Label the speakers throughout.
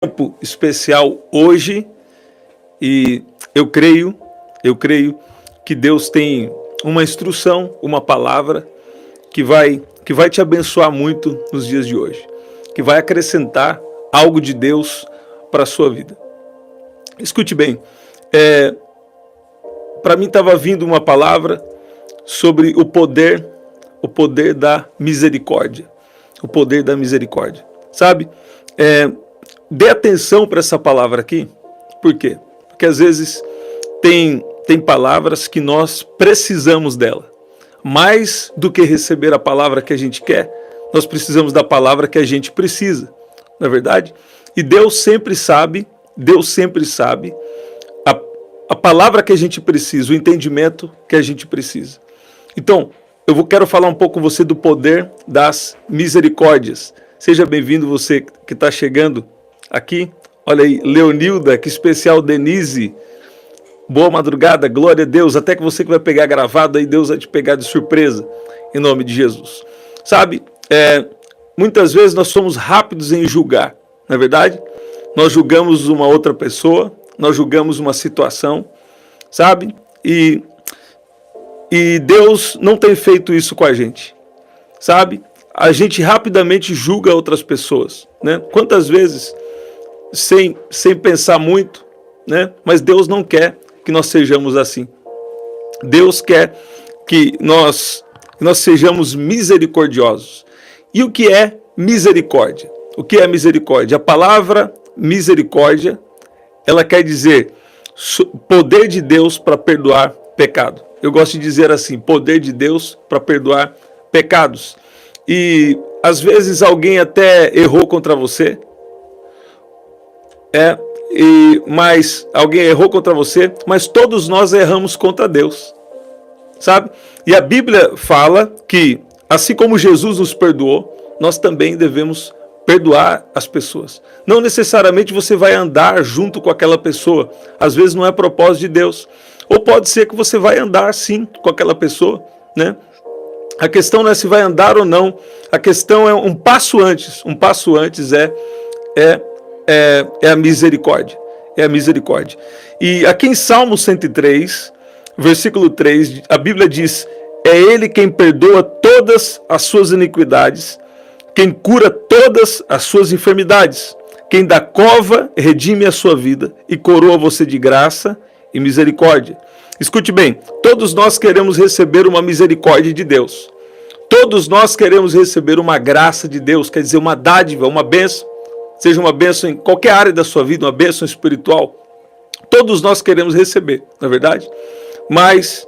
Speaker 1: tempo especial hoje e eu creio que Deus tem uma instrução, uma palavra que vai te abençoar muito nos dias de hoje, que vai acrescentar algo de Deus para a sua vida. Escute bem, para mim estava vindo uma palavra sobre o poder da misericórdia, o poder da misericórdia, sabe? Dê atenção para essa palavra aqui. Por quê? Porque às vezes tem palavras que nós precisamos dela. Mais do que receber a palavra que a gente quer, nós precisamos da palavra que a gente precisa. Não é verdade? E Deus sempre sabe a palavra que a gente precisa, o entendimento que a gente precisa. Então, quero falar um pouco com você do poder das misericórdias. Seja bem-vindo você que está chegando aqui. Olha aí, Leonilda, que especial, Denise. Boa madrugada, glória a Deus. Até que você que vai pegar gravado aí, Deus vai te pegar de surpresa, em nome de Jesus. Sabe, muitas vezes nós somos rápidos em julgar, não é verdade? Nós julgamos uma outra pessoa, nós julgamos uma situação, sabe? E Deus não tem feito isso com a gente, sabe? A gente rapidamente julga outras pessoas, né? Quantas vezes, sem pensar muito, né? Mas Deus não quer que nós sejamos assim. Deus quer que nós sejamos misericordiosos. E o que é misericórdia? O que é misericórdia? A palavra misericórdia, ela quer dizer poder de Deus para perdoar pecado. Eu gosto de dizer assim, poder de Deus para perdoar pecados. E às vezes alguém até errou contra você, mas alguém errou contra você, mas todos nós erramos contra Deus, sabe? E a Bíblia fala que, assim como Jesus nos perdoou, nós também devemos perdoar as pessoas. Não necessariamente você vai andar junto com aquela pessoa, às vezes não é propósito de Deus, ou pode ser que você vai andar sim com aquela pessoa, né? A questão não é se vai andar ou não, a questão é um passo antes é a misericórdia. É a misericórdia. E aqui em Salmo 103, versículo 3, a Bíblia diz: é Ele quem perdoa todas as suas iniquidades, quem cura todas as suas enfermidades, quem da cova redime a sua vida e coroa você de graça e misericórdia. Escute bem, todos nós queremos receber uma misericórdia de Deus. Todos nós queremos receber uma graça de Deus, quer dizer, uma dádiva, uma bênção. Seja uma bênção em qualquer área da sua vida, uma bênção espiritual. Todos nós queremos receber, não é verdade? Mas,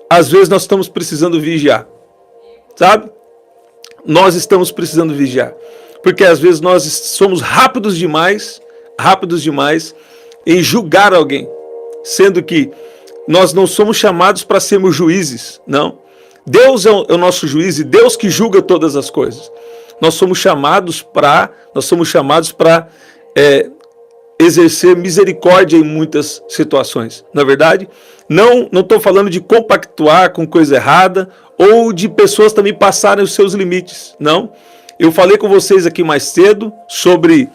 Speaker 1: às vezes nós estamos precisando vigiar, sabe? Nós estamos precisando vigiar. Porque às vezes nós somos rápidos demais em julgar alguém. Sendo que nós não somos chamados para sermos juízes, não. Deus é o nosso juiz e Deus que julga todas as coisas. Nós somos chamados para exercer misericórdia em muitas situações. Na verdade, não estou falando de compactuar com coisa errada ou de pessoas também passarem os seus limites. Não. Eu falei com vocês aqui mais cedo sobre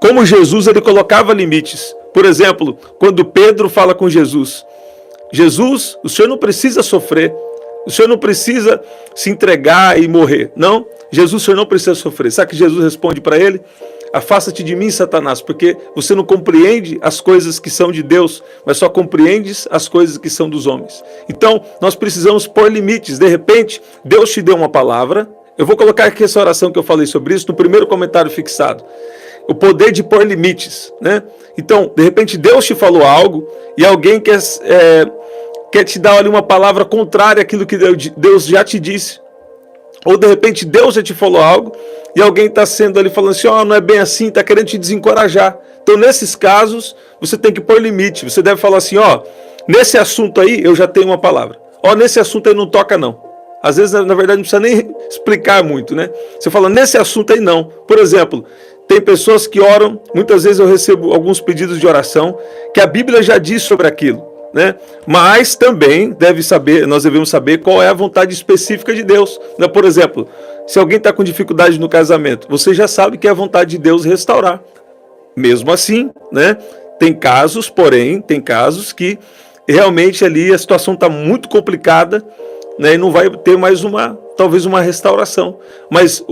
Speaker 1: como Jesus ele colocava limites. Por exemplo, quando Pedro fala com Jesus: Jesus, o Senhor não precisa sofrer, o Senhor não precisa se entregar e morrer. Não, Jesus, o Senhor não precisa sofrer. Sabe que Jesus responde para ele? Afasta-te de mim, Satanás, porque você não compreende as coisas que são de Deus, mas só compreendes as coisas que são dos homens. Então, nós precisamos pôr limites. De repente, Deus te deu uma palavra. Eu vou colocar aqui essa oração que eu falei sobre isso no primeiro comentário fixado. O poder de pôr limites, né? Então, de repente, Deus te falou algo e alguém quer te dar ali uma palavra contrária àquilo que Deus já te disse. Ou, de repente, Deus já te falou algo e alguém está sendo ali falando assim, não é bem assim, está querendo te desencorajar. Então, nesses casos, você tem que pôr limite. Você deve falar assim, nesse assunto aí, eu já tenho uma palavra. Nesse assunto aí não toca, não. Às vezes, na verdade, não precisa nem explicar muito, né? Você fala, nesse assunto aí não. Por exemplo, tem pessoas que oram, muitas vezes eu recebo alguns pedidos de oração, que a Bíblia já diz sobre aquilo, né? Mas também nós devemos saber qual é a vontade específica de Deus. Por exemplo, se alguém está com dificuldade no casamento, você já sabe que é a vontade de Deus restaurar. Mesmo assim, né? Tem casos, porém, tem casos que realmente ali a situação está muito complicada, né? E não vai ter mais talvez uma restauração. Mas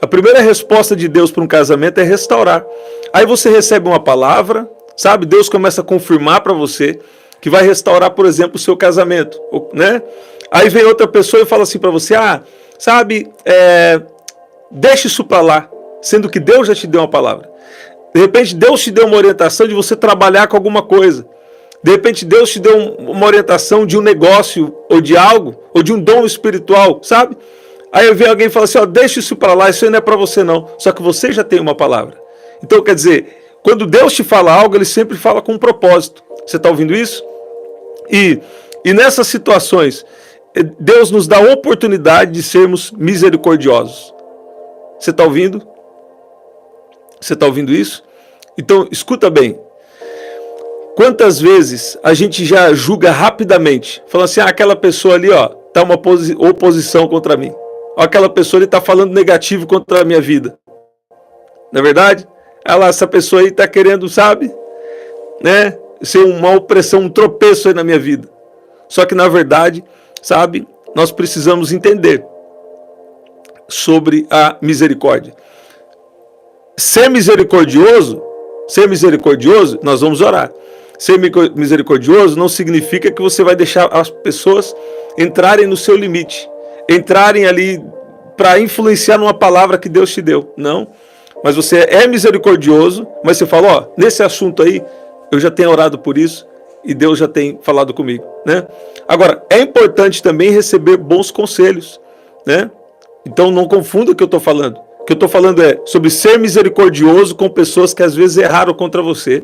Speaker 1: a primeira resposta de Deus para um casamento é restaurar. Aí você recebe uma palavra, sabe? Deus começa a confirmar para você que vai restaurar, por exemplo, o seu casamento, né? Aí vem outra pessoa e fala assim para você, sabe, deixa isso para lá, sendo que Deus já te deu uma palavra. De repente Deus te deu uma orientação de você trabalhar com alguma coisa. De repente Deus te deu uma orientação de um negócio, ou de algo, ou de um dom espiritual, sabe? Aí vem alguém e fala assim, deixa isso para lá, isso aí não é para você não. Só que você já tem uma palavra. Então quer dizer, quando Deus te fala algo, Ele sempre fala com um propósito. Você está ouvindo isso? E nessas situações, Deus nos dá a oportunidade de sermos misericordiosos. Você está ouvindo? Você está ouvindo isso? Então, escuta bem. Quantas vezes a gente já julga rapidamente, falando assim, aquela pessoa ali, está uma oposição contra mim. Aquela pessoa ali está falando negativo contra a minha vida. Não é verdade? Essa pessoa aí está querendo, sabe, né, ser uma opressão, um tropeço aí na minha vida. Só que, na verdade, sabe, nós precisamos entender sobre a misericórdia. Ser misericordioso, nós vamos orar. Ser misericordioso não significa que você vai deixar as pessoas entrarem no seu limite, entrarem ali para influenciar numa palavra que Deus te deu. Não. Mas você é misericordioso, mas você fala, nesse assunto aí, eu já tenho orado por isso e Deus já tem falado comigo, né? Agora, é importante também receber bons conselhos, né? Então não confunda o que eu estou falando. O que eu estou falando é sobre ser misericordioso com pessoas que às vezes erraram contra você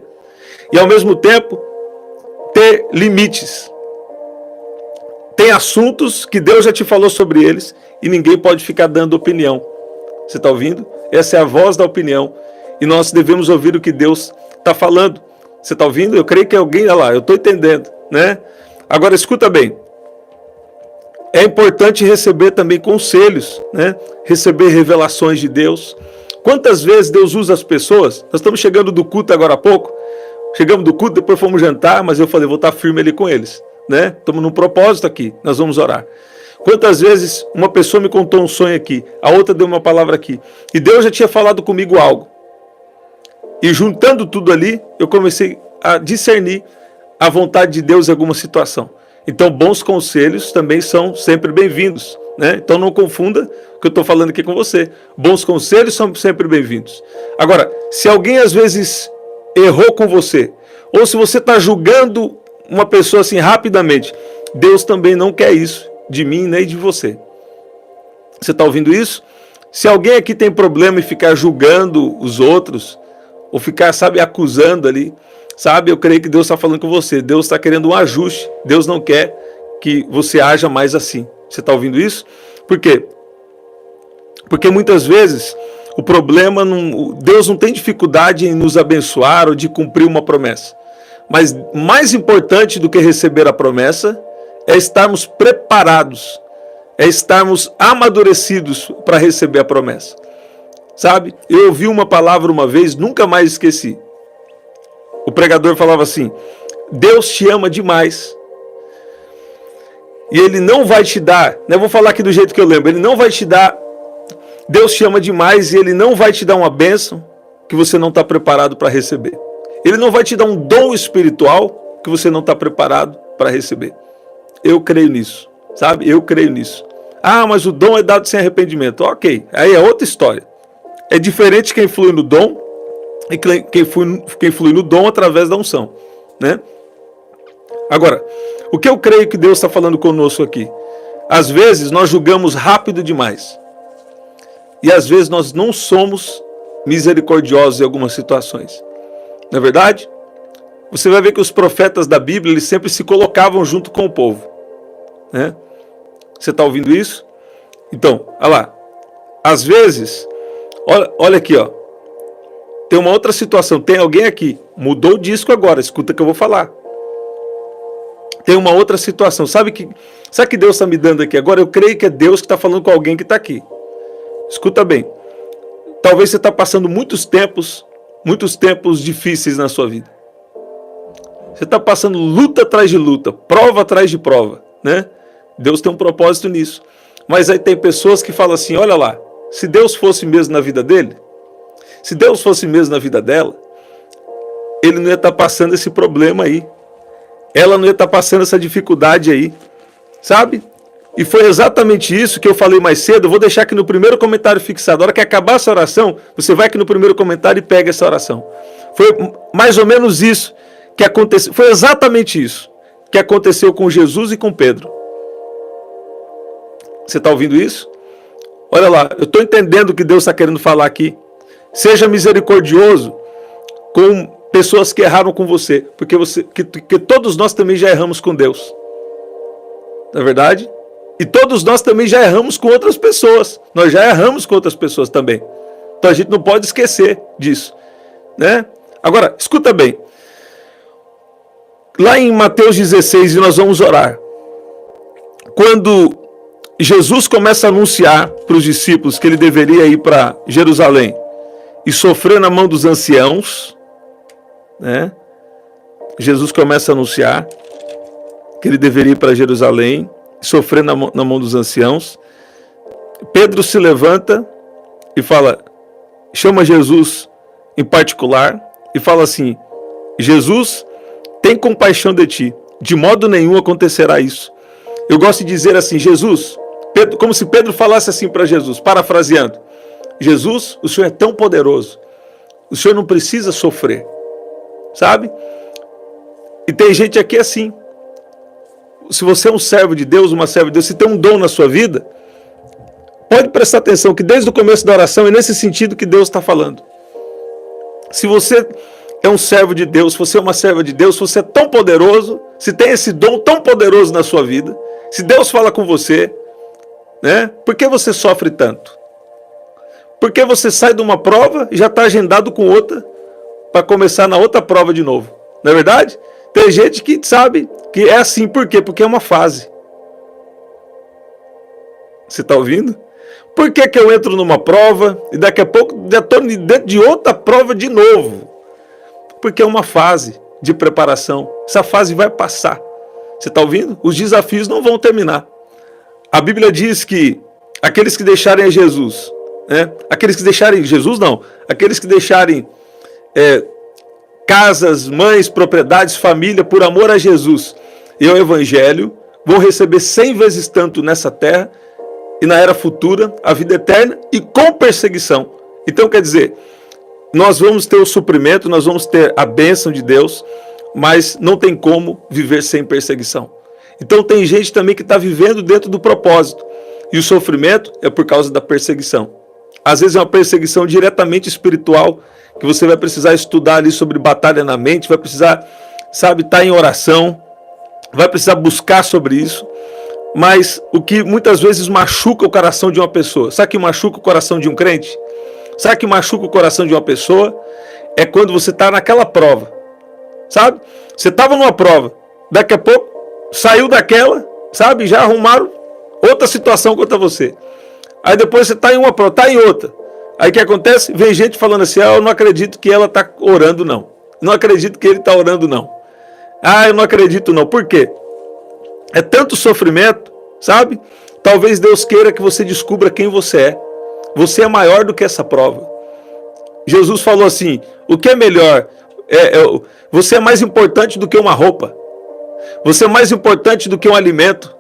Speaker 1: e ao mesmo tempo ter limites. Tem assuntos que Deus já te falou sobre eles e ninguém pode ficar dando opinião. Você está ouvindo? Essa é a voz da opinião e nós devemos ouvir o que Deus está falando. Você está ouvindo? Eu creio que alguém, olha lá, eu estou entendendo, né? Agora escuta bem. É importante receber também conselhos, né? Receber revelações de Deus. Quantas vezes Deus usa as pessoas? Nós estamos chegando do culto agora há pouco. Chegamos do culto, depois fomos jantar, mas eu falei, vou estar firme ali com eles, né? Estamos num propósito aqui, nós vamos orar. Quantas vezes uma pessoa me contou um sonho aqui, a outra deu uma palavra aqui, e Deus já tinha falado comigo algo. E juntando tudo ali, eu comecei a discernir a vontade de Deus em alguma situação. Então, bons conselhos também são sempre bem-vindos, né? Então, não confunda o que eu estou falando aqui com você. Bons conselhos são sempre bem-vindos. Agora, se alguém às vezes errou com você, ou se você está julgando uma pessoa assim rapidamente, Deus também não quer isso de mim nem de você. Você está ouvindo isso? Se alguém aqui tem problema em ficar julgando os outros, ou ficar, sabe, acusando ali, sabe, eu creio que Deus está falando com você. Deus está querendo um ajuste. Deus não quer que você haja mais assim. Você está ouvindo isso? Por quê? Porque muitas vezes o problema, Deus não tem dificuldade em nos abençoar ou de cumprir uma promessa. Mas mais importante do que receber a promessa é estarmos preparados, é estarmos amadurecidos para receber a promessa. Sabe, eu ouvi uma palavra uma vez, nunca mais esqueci. O pregador falava assim, Deus te ama demais. E Ele não vai te dar, eu vou falar aqui do jeito que eu lembro, Ele não vai te dar, Deus te ama demais e Ele não vai te dar uma bênção que você não está preparado para receber. Ele não vai te dar um dom espiritual que você não está preparado para receber. Eu creio nisso, sabe? Eu creio nisso. Mas o dom é dado sem arrependimento. Ok, aí é outra história. É diferente quem flui no dom e quem flui no dom através da unção, né? Agora, o que eu creio que Deus está falando conosco aqui? Às vezes nós julgamos rápido demais. E às vezes nós não somos misericordiosos em algumas situações. Não é verdade? Você vai ver que os profetas da Bíblia, eles sempre se colocavam junto com o povo, né? Você está ouvindo isso? Então, olha lá. Às vezes, olha aqui, ó. Tem uma outra situação. Tem alguém aqui. Mudou o disco agora. Escuta o que eu vou falar. Tem uma outra situação. Sabe que Deus está me dando aqui agora? Eu creio que é Deus que está falando com alguém que está aqui. escuta bem. Talvez você está passando muitos tempos difíceis na sua vida. Você está passando luta atrás de luta, prova atrás de prova, né? Deus tem um propósito nisso. Mas aí tem pessoas que falam assim, olha lá, se Deus fosse mesmo na vida dele, se Deus fosse mesmo na vida dela, ele não ia estar passando esse problema aí. Ela não ia estar passando essa dificuldade aí, sabe? E foi exatamente isso que eu falei mais cedo. Eu vou deixar aqui no primeiro comentário fixado. A hora que acabar essa oração, você vai aqui no primeiro comentário e pega essa oração. Foi mais ou menos isso que aconteceu. Foi exatamente isso que aconteceu com Jesus e com Pedro. Você está ouvindo isso? Olha lá, eu estou entendendo o que Deus está querendo falar aqui. Seja misericordioso com pessoas que erraram com você, porque que todos nós também já erramos com Deus. Não é verdade? E todos nós também já erramos com outras pessoas. Nós já erramos com outras pessoas também. Então a gente não pode esquecer disso, né? Agora, escuta bem. Lá em Mateus 16, e nós vamos orar. Quando Jesus começa a anunciar para os discípulos que ele deveria ir para Jerusalém e sofrer na mão dos anciãos, né? Jesus começa a anunciar que ele deveria ir para Jerusalém e sofrer na mão dos anciãos. Pedro se levanta e fala, chama Jesus em particular e fala assim, Jesus, tem compaixão de ti, de modo nenhum acontecerá isso. Eu gosto de dizer assim, Jesus, Pedro, como se Pedro falasse assim para Jesus, parafraseando, Jesus, o Senhor é tão poderoso, o Senhor não precisa sofrer, sabe? E tem gente aqui assim, se você é um servo de Deus, uma serva de Deus, se tem um dom na sua vida, pode prestar atenção que desde o começo da oração é nesse sentido que Deus está falando. Se você é um servo de Deus, se você é uma serva de Deus, se você é tão poderoso, se tem esse dom tão poderoso na sua vida, se Deus fala com você, né? Por que você sofre tanto? Por que você sai de uma prova e já está agendado com outra para começar na outra prova de novo? Não é verdade? Tem gente que sabe que é assim. Por quê? Porque é uma fase. Você está ouvindo? Por que que eu entro numa prova e daqui a pouco já estou dentro de outra prova de novo? Porque é uma fase de preparação. Essa fase vai passar. Você está ouvindo? Os desafios não vão terminar. A Bíblia diz que aqueles que deixarem a Jesus, né? Aqueles que deixarem Jesus não, aqueles que deixarem casas, mães, propriedades, família, por amor a Jesus e ao Evangelho, vão receber 100 vezes tanto nessa terra e na era futura, a vida eterna e com perseguição. Então quer dizer, nós vamos ter o suprimento, nós vamos ter a bênção de Deus, mas não tem como viver sem perseguição. Então tem gente também que está vivendo dentro do propósito, e o sofrimento é por causa da perseguição. Às vezes é uma perseguição diretamente espiritual, que você vai precisar estudar ali sobre batalha na mente, vai precisar, sabe, estar em oração, vai precisar buscar sobre isso. Mas o que muitas vezes machuca o coração de uma pessoa, sabe o que machuca o coração de um crente? Sabe o que machuca o coração de uma pessoa? É quando você está naquela prova, sabe? Você estava numa prova, daqui a pouco saiu daquela, sabe? Já arrumaram outra situação contra você. Aí depois você está em uma prova, está em outra. Aí o que acontece? Vem gente falando assim, eu não acredito que ela está orando não. Não acredito que ele está orando não. Eu não acredito não. Por quê? É tanto sofrimento, sabe? Talvez Deus queira que você descubra quem você é. Você é maior do que essa prova. Jesus falou assim, o que é melhor? Você é mais importante do que uma roupa. Você é mais importante do que um alimento.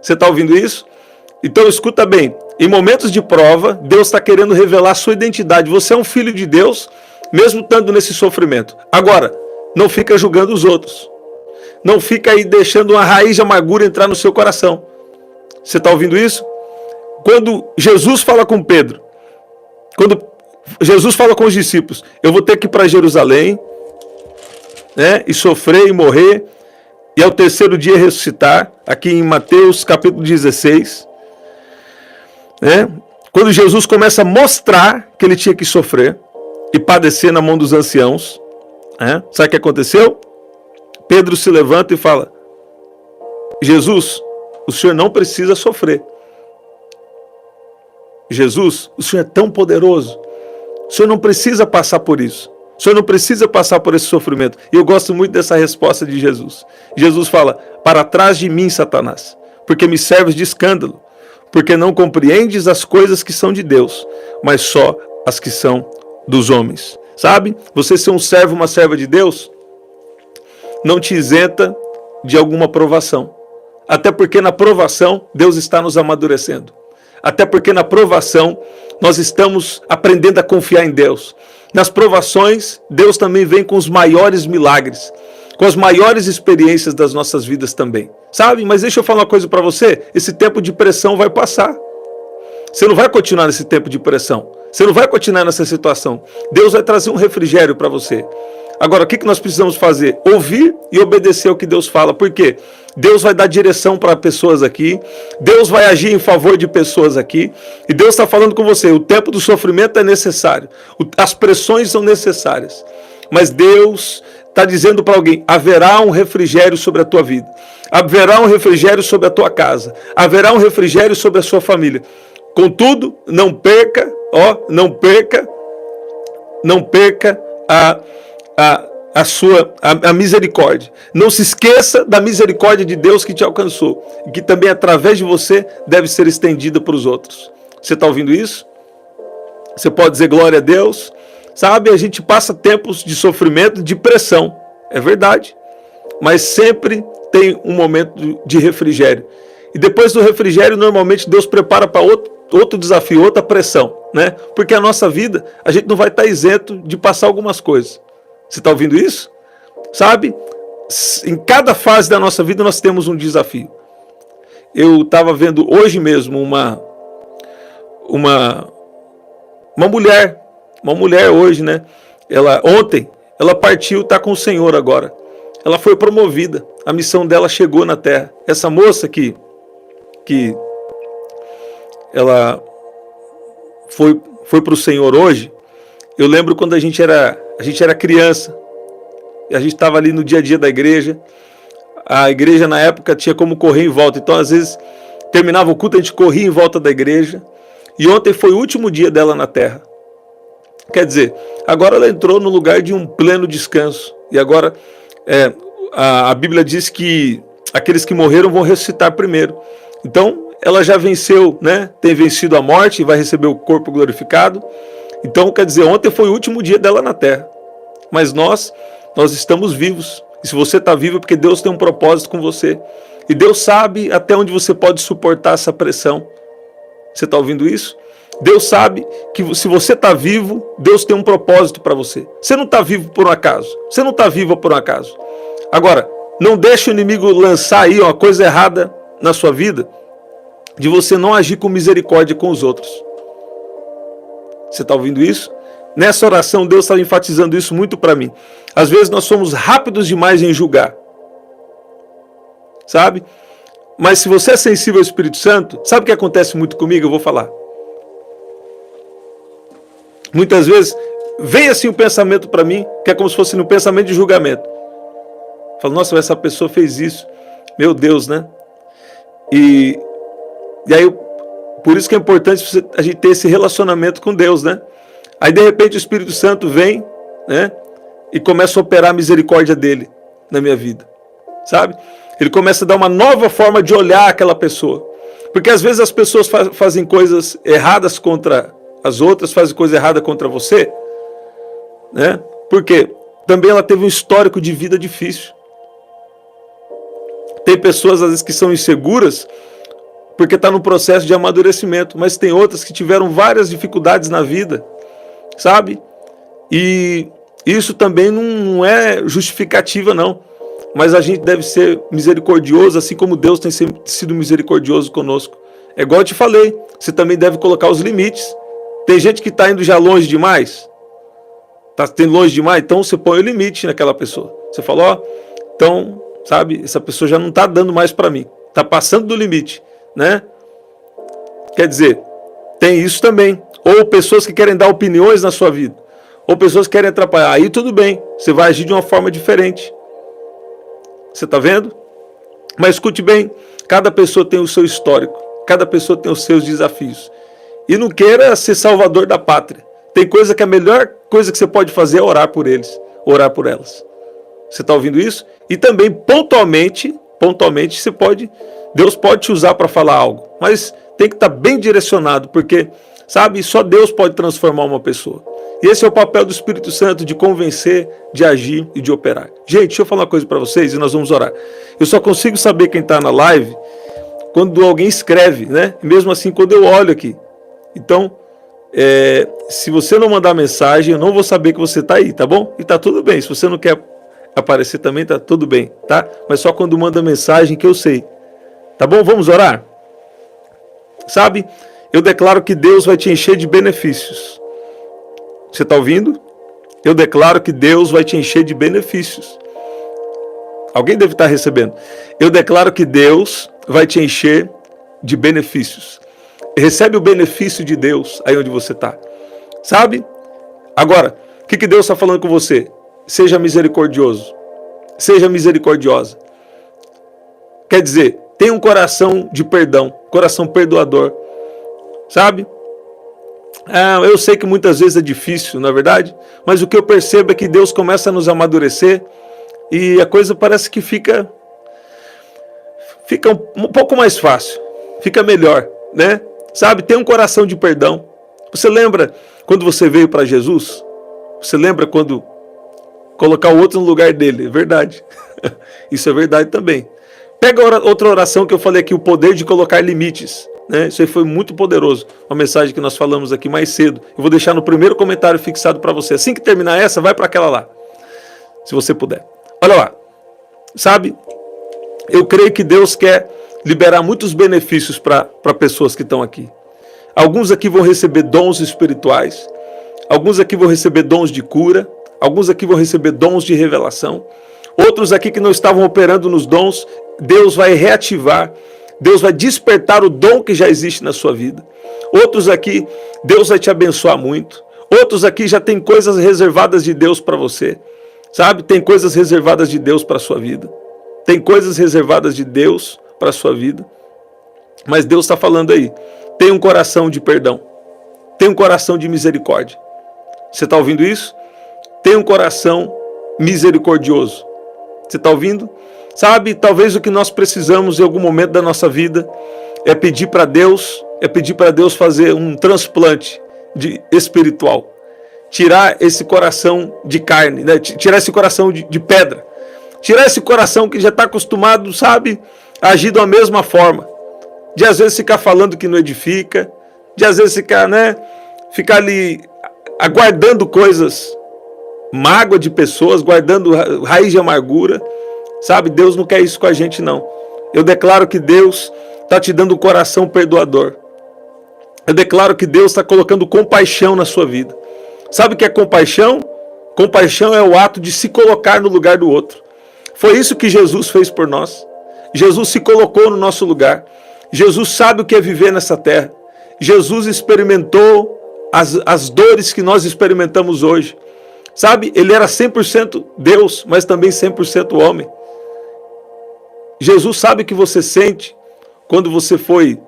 Speaker 1: Você está ouvindo isso? Então escuta bem, em momentos de prova, Deus está querendo revelar a sua identidade. Você é um filho de Deus, mesmo estando nesse sofrimento. Agora, não fica julgando os outros. Não fica aí deixando uma raiz de amargura entrar no seu coração. Você está ouvindo isso? Quando Jesus fala com Pedro, quando Jesus fala com os discípulos, eu vou ter que ir para Jerusalém, né, e sofrer e morrer, e ao terceiro dia ressuscitar, aqui em Mateus capítulo 16, né, quando Jesus começa a mostrar que ele tinha que sofrer e padecer na mão dos anciãos, né, sabe o que aconteceu? Pedro se levanta e fala, Jesus, o Senhor não precisa sofrer. Jesus, o Senhor é tão poderoso. O Senhor não precisa passar por isso. O Senhor não precisa passar por esse sofrimento. E eu gosto muito dessa resposta de Jesus. Jesus fala: para trás de mim, Satanás, porque me serves de escândalo, porque não compreendes as coisas que são de Deus, mas só as que são dos homens. Sabe? Você ser um servo, uma serva de Deus, não te isenta de alguma provação. Até porque na provação, Deus está nos amadurecendo. Até porque na provação, nós estamos aprendendo a confiar em Deus. Nas provações, Deus também vem com os maiores milagres, com as maiores experiências das nossas vidas também. Sabe? Mas deixa eu falar uma coisa para você. Esse tempo de pressão vai passar. Você não vai continuar nesse tempo de pressão. Você não vai continuar nessa situação. Deus vai trazer um refrigério para você. Agora, o que nós precisamos fazer? Ouvir e obedecer ao que Deus fala. Por quê? Deus vai dar direção para pessoas aqui. Deus vai agir em favor de pessoas aqui. E Deus está falando com você. O tempo do sofrimento é necessário. As pressões são necessárias. Mas Deus está dizendo para alguém: haverá um refrigério sobre a tua vida. Haverá um refrigério sobre a tua casa. Haverá um refrigério sobre a sua família. Contudo, não perca a misericórdia. Não se esqueça da misericórdia de Deus que te alcançou e que também através de você deve ser estendida para os outros. Você está ouvindo isso? Você pode dizer glória a Deus? Sabe, a gente passa tempos de sofrimento, de pressão, é verdade, mas sempre tem um momento de refrigério. E depois do refrigério, normalmente Deus prepara para outro desafio, outra pressão, né? Porque a nossa vida, a gente não vai estar isento de passar algumas coisas. Você está ouvindo isso? Sabe? Em cada fase da nossa vida nós temos um desafio. Eu estava vendo hoje mesmo uma mulher hoje, né? Ontem, ela partiu, está com o Senhor agora. Ela foi promovida. A missão dela chegou na terra. Essa moça que ela foi para o Senhor hoje. Eu lembro quando a gente era criança, e a gente estava ali no dia a dia da igreja. A igreja na época tinha como correr em volta, então às vezes terminava o culto, a gente corria em volta da igreja. E ontem foi o último dia dela na terra. Quer dizer, agora ela entrou no lugar de um pleno descanso. E agora a Bíblia diz que aqueles que morreram vão ressuscitar primeiro. Então ela já venceu, né? Tem vencido a morte e vai receber o corpo glorificado. Então, quer dizer, ontem foi o último dia dela na terra. Mas nós estamos vivos. E se você está vivo é porque Deus tem um propósito com você. E Deus sabe até onde você pode suportar essa pressão. Você está ouvindo isso? Deus sabe que se você está vivo, Deus tem um propósito para você. Você não está vivo por um acaso. Você não está viva por um acaso. Agora, não deixe o inimigo lançar aí uma coisa errada na sua vida, de você não agir com misericórdia com os outros. Você está ouvindo isso? Nessa oração, Deus está enfatizando isso muito para mim. Às vezes nós somos rápidos demais em julgar. Sabe? Mas se você é sensível ao Espírito Santo, sabe o que acontece muito comigo? Eu vou falar. Muitas vezes vem assim um pensamento para mim, que é como se fosse um pensamento de julgamento. Eu falo, nossa, essa pessoa fez isso. Meu Deus, né? E aí, por isso que é importante a gente ter esse relacionamento com Deus, né? Aí, de repente, o Espírito Santo vem, né? E começa a operar a misericórdia dele na minha vida, sabe? Ele começa a dar uma nova forma de olhar aquela pessoa. Porque às vezes as pessoas fazem coisas erradas contra as outras, fazem coisa errada contra você, né? Porque também ela teve um histórico de vida difícil. Tem pessoas, às vezes, que são inseguras porque está no processo de amadurecimento, mas tem outras que tiveram várias dificuldades na vida, sabe? E isso também não é justificativa, não. Mas a gente deve ser misericordioso, assim como Deus tem sido misericordioso conosco. É igual eu te falei, você também deve colocar os limites. Tem gente que está indo já longe demais, está indo longe demais, então você põe o limite naquela pessoa. Você fala, ó, então, sabe, essa pessoa já não está dando mais para mim, está passando do limite, né? Quer dizer, tem isso também. Ou pessoas que querem dar opiniões na sua vida, ou pessoas que querem atrapalhar. Aí tudo bem, você vai agir de uma forma diferente. Você está vendo? Mas escute bem, cada pessoa tem o seu histórico, cada pessoa tem os seus desafios. e não queira ser salvador da pátria. Tem coisa que a melhor coisa que você pode fazer é orar por eles, orar por elas. Você está ouvindo isso? E também pontualmente Deus pode te usar para falar algo, mas tem que estar bem direcionado, porque, sabe, só Deus pode transformar uma pessoa. E esse é o papel do Espírito Santo, de convencer, de agir e de operar. Gente, deixa eu falar uma coisa para vocês e nós vamos orar. Eu só consigo saber quem está na live quando alguém escreve, né? Mesmo assim, quando eu olho aqui. Então, se você não mandar mensagem, eu não vou saber que você está aí, tá bom? E tá tudo bem. Se você não quer aparecer também, tá tudo bem, tá? Mas só quando manda mensagem que eu sei. Tá bom? Vamos orar? Sabe, eu declaro que Deus vai te encher de benefícios. Você está ouvindo? Eu declaro que Deus vai te encher de benefícios. Alguém deve estar recebendo. Eu declaro que Deus vai te encher de benefícios. Recebe o benefício de Deus aí onde você está. Sabe? Agora, o que Deus está falando com você? Seja misericordioso. Seja misericordiosa. Quer dizer, tenha um coração de perdão, coração perdoador. Sabe? Eu sei que muitas vezes é difícil, não é verdade? Mas o que eu percebo é que Deus começa a nos amadurecer e a coisa parece que fica um pouco mais fácil, fica melhor, né? Sabe, tem um coração de perdão. Você lembra quando você veio para Jesus? Você lembra quando colocar o outro no lugar dele? É verdade. Isso é verdade também. Pega outra oração que eu falei aqui, o poder de colocar limites. Né? Isso aí foi muito poderoso. Uma mensagem que nós falamos aqui mais cedo. Eu vou deixar no primeiro comentário fixado para você. Assim que terminar essa, vai para aquela lá. Se você puder. Olha lá. Sabe, eu creio que Deus quer liberar muitos benefícios para pessoas que estão aqui. Alguns aqui vão receber dons espirituais. Alguns aqui vão receber dons de cura. Alguns aqui vão receber dons de revelação. Outros aqui que não estavam operando nos dons, Deus vai reativar. Deus vai despertar o dom que já existe na sua vida. Outros aqui, Deus vai te abençoar muito. Outros aqui já tem coisas reservadas de Deus para você. Sabe? Tem coisas reservadas de Deus para a sua vida. Tem coisas reservadas de Deus para a sua vida. Mas Deus está falando aí. Tem um coração de perdão. Tem um coração de misericórdia. Você está ouvindo isso? Tem um coração misericordioso. Você está ouvindo? Sabe, talvez o que nós precisamos em algum momento da nossa vida é pedir para Deus fazer um transplante espiritual. Tirar esse coração de carne, né? Tirar esse coração de pedra. Tirar esse coração que já está acostumado, sabe, a agir da mesma forma. De às vezes ficar falando que não edifica, de às vezes ficar ali aguardando coisas, mágoa de pessoas, guardando raiz de amargura. Sabe, Deus não quer isso com a gente, não. Eu declaro que Deus está te dando um coração perdoador. Eu declaro que Deus está colocando compaixão na sua vida. Sabe o que é compaixão? Compaixão é o ato de se colocar no lugar do outro. Foi isso que Jesus fez por nós. Jesus se colocou no nosso lugar. Jesus sabe o que é viver nessa terra. Jesus experimentou as dores que nós experimentamos hoje. Sabe, ele era 100% Deus, mas também 100% homem. Jesus sabe o que você sente quando você foi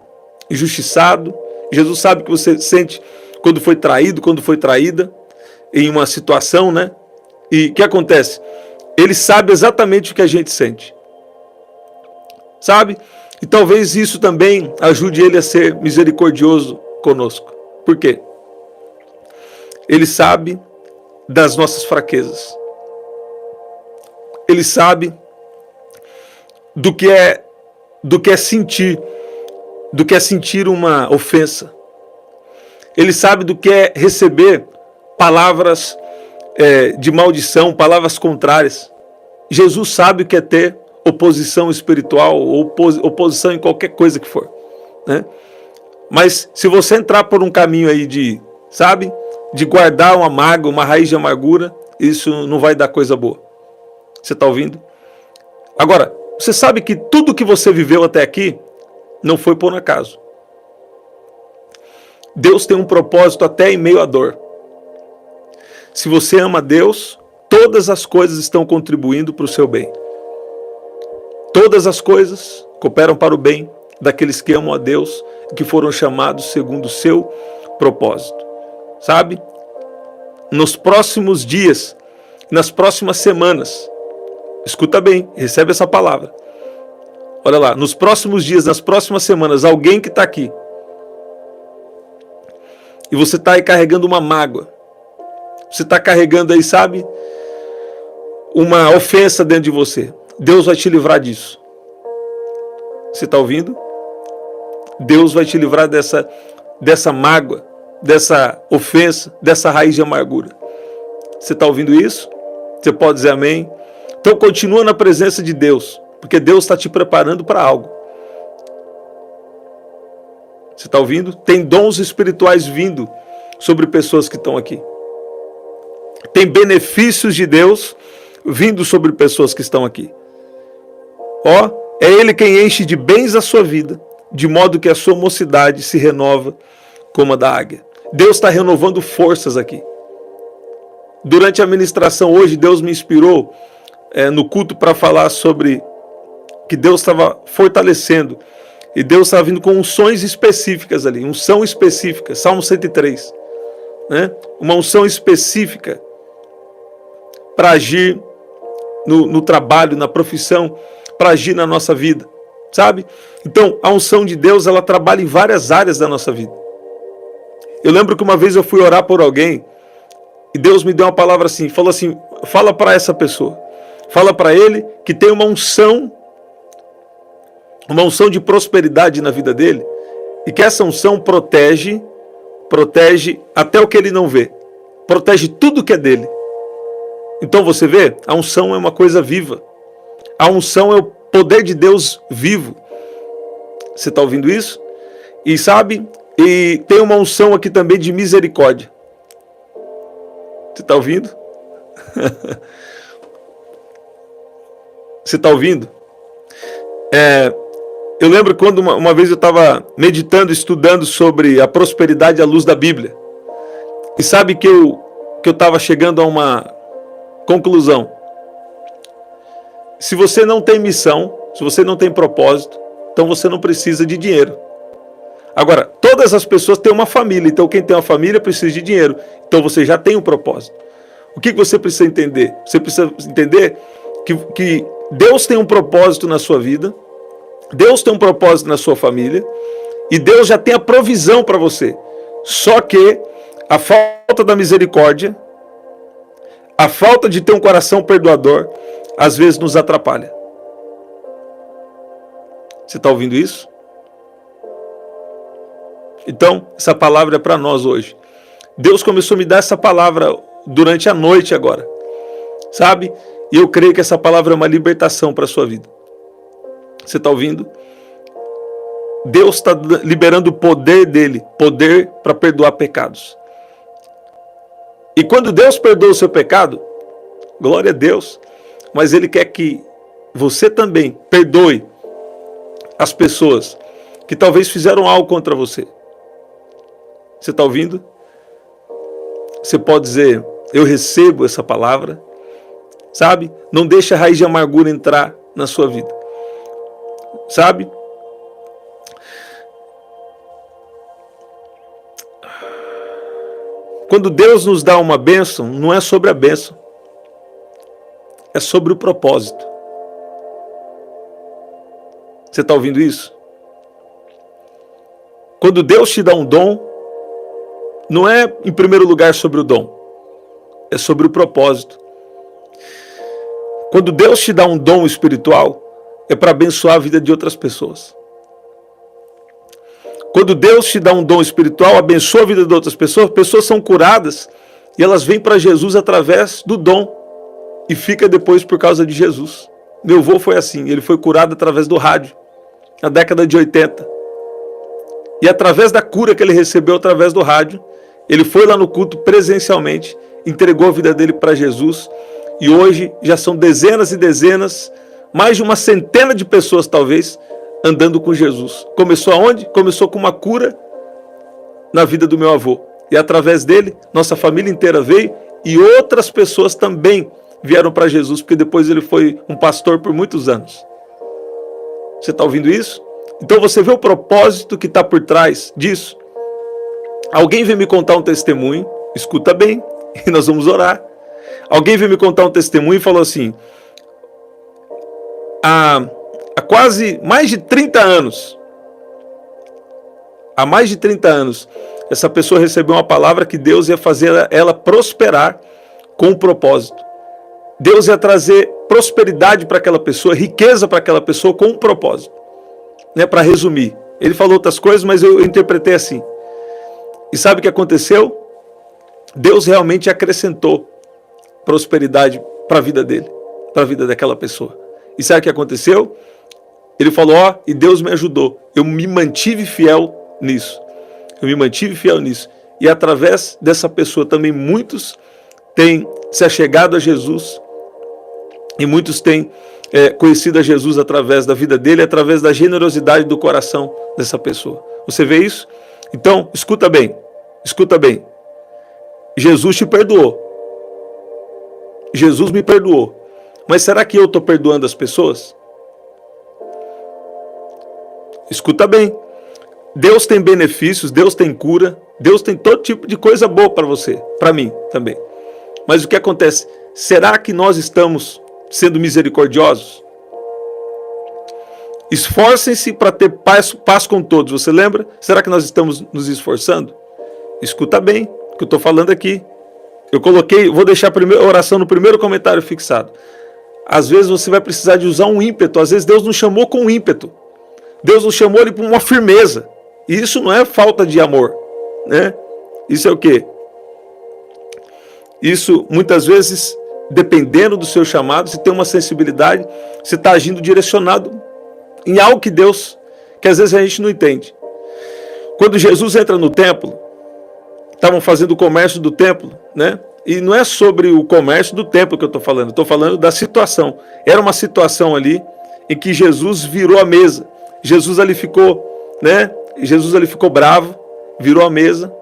Speaker 1: injustiçado. Jesus sabe o que você sente quando foi traído, quando foi traída em uma situação, né? E o que acontece? Ele sabe exatamente o que a gente sente. Sabe? E talvez isso também ajude ele a ser misericordioso conosco. Por quê? Ele sabe das nossas fraquezas. Ele sabe do que é sentir uma ofensa. Ele sabe do que é receber palavras de maldição, palavras contrárias. Jesus sabe o que é ter oposição espiritual ou oposição em qualquer coisa que for, né? Mas se você entrar por um caminho aí de guardar uma mágoa, uma raiz de amargura, isso não vai dar coisa boa. Você está ouvindo? Agora, você sabe que tudo que você viveu até aqui não foi por um acaso. Deus tem um propósito até em meio à dor. Se você ama Deus, todas as coisas estão contribuindo para o seu bem. Todas as coisas cooperam para o bem daqueles que amam a Deus e que foram chamados segundo o seu propósito. Sabe? Nos próximos dias, nas próximas semanas, escuta bem, recebe essa palavra. Olha lá, nos próximos dias, nas próximas semanas, alguém que está aqui e você está aí carregando uma mágoa, você está carregando aí, sabe, uma ofensa dentro de você. Deus vai te livrar disso. Você está ouvindo? Deus vai te livrar dessa mágoa, dessa ofensa, dessa raiz de amargura. Você está ouvindo isso? Você pode dizer amém? Então continua na presença de Deus, porque Deus está te preparando para algo. Você está ouvindo? Tem dons espirituais vindo sobre pessoas que estão aqui. Tem benefícios de Deus vindo sobre pessoas que estão aqui. Ó, é Ele quem enche de bens a sua vida, de modo que a sua mocidade se renova como a da águia. Deus está renovando forças aqui. Durante a ministração hoje, Deus me inspirou no culto para falar sobre que Deus estava fortalecendo. E Deus estava vindo com unções específicas ali, unção específica, Salmo 103. Né? Uma unção específica para agir no trabalho, na profissão, para agir na nossa vida. Sabe? Então, a unção de Deus, ela trabalha em várias áreas da nossa vida. Eu lembro que uma vez eu fui orar por alguém e Deus me deu uma palavra assim, falou assim, fala para essa pessoa, fala para ele que tem uma unção de prosperidade na vida dele e que essa unção protege até o que ele não vê, protege tudo que é dele. Então você vê, a unção é uma coisa viva, a unção é o poder de Deus vivo. Você está ouvindo isso? E sabe, e tem uma unção aqui também de misericórdia. Você está ouvindo? Você está ouvindo? Eu lembro quando uma vez eu estava meditando, estudando sobre a prosperidade à luz da Bíblia. E sabe que eu estava chegando a uma conclusão. Se você não tem missão, se você não tem propósito, então você não precisa de dinheiro. Agora, todas as pessoas têm uma família, então quem tem uma família precisa de dinheiro. Então você já tem um propósito. O que você precisa entender? Você precisa entender que Deus tem um propósito na sua vida, Deus tem um propósito na sua família, e Deus já tem a provisão para você. Só que a falta da misericórdia, a falta de ter um coração perdoador, às vezes nos atrapalha. Você está ouvindo isso? Então, essa palavra é para nós hoje. Deus começou a me dar essa palavra durante a noite agora. Sabe? E eu creio que essa palavra é uma libertação para a sua vida. Você está ouvindo? Deus está liberando o poder dele, poder para perdoar pecados. E quando Deus perdoa o seu pecado, glória a Deus, mas Ele quer que você também perdoe as pessoas que talvez fizeram algo contra você. Você está ouvindo? Você pode dizer, eu recebo essa palavra, sabe? Não deixa a raiz de amargura entrar na sua vida, sabe? Quando Deus nos dá uma bênção, não é sobre a bênção, é sobre o propósito. Você está ouvindo isso? Quando Deus te dá um dom, não é em primeiro lugar sobre o dom, é sobre o propósito. Quando Deus te dá um dom espiritual, é para abençoar a vida de outras pessoas. Quando Deus te dá um dom espiritual, abençoa a vida de outras pessoas, pessoas são curadas e elas vêm para Jesus através do dom e fica depois por causa de Jesus. Meu avô foi assim, ele foi curado através do rádio, na década de 80. E através da cura que ele recebeu através do rádio, ele foi lá no culto presencialmente, entregou a vida dele para Jesus, e hoje já são dezenas e dezenas, mais de uma centena de pessoas talvez, andando com Jesus. Começou aonde? Começou com uma cura na vida do meu avô. E através dele, nossa família inteira veio, e outras pessoas também vieram para Jesus, porque depois ele foi um pastor por muitos anos. Você está ouvindo isso? Então você vê o propósito que está por trás disso. Alguém veio me contar um testemunho, escuta bem, e nós vamos orar. Alguém veio me contar um testemunho e falou assim: há quase mais de 30 anos, essa pessoa recebeu uma palavra que Deus ia fazer ela prosperar com um propósito. Deus ia trazer prosperidade para aquela pessoa, riqueza para aquela pessoa com um propósito. Né, para resumir, ele falou outras coisas, mas eu interpretei assim. E sabe o que aconteceu? Deus realmente acrescentou prosperidade para a vida dele, para a vida daquela pessoa. E sabe o que aconteceu? Ele falou, e Deus me ajudou. Eu me mantive fiel nisso. E através dessa pessoa também muitos têm se achegado a Jesus. E muitos têm conhecido a Jesus através da vida dele, através da generosidade do coração dessa pessoa. Você vê isso? Então, escuta bem. Jesus te perdoou. Jesus me perdoou. Mas será que eu estou perdoando as pessoas? Escuta bem. Deus tem benefícios, Deus tem cura, Deus tem todo tipo de coisa boa para você, para mim também. Mas o que acontece? Será que nós estamos sendo misericordiosos? Esforcem-se para ter paz com todos. Você lembra? Será que nós estamos nos esforçando? Escuta bem o que eu estou falando aqui. Eu coloquei, vou deixar a oração no primeiro comentário fixado. Às vezes você vai precisar de usar um ímpeto. Às vezes Deus nos chamou com um ímpeto. Deus nos chamou ali por uma firmeza. E isso não é falta de amor, né? Isso é o quê? Isso, muitas vezes, dependendo do seu chamado, se tem uma sensibilidade, você está agindo direcionado em algo que Deus, que às vezes a gente não entende. Quando Jesus entra no templo, estavam fazendo o comércio do templo, né? E não é sobre o comércio do templo que eu estou falando da situação. Era uma situação ali em que Jesus virou a mesa. Jesus ali ficou, né? Jesus ali ficou bravo, virou a mesa,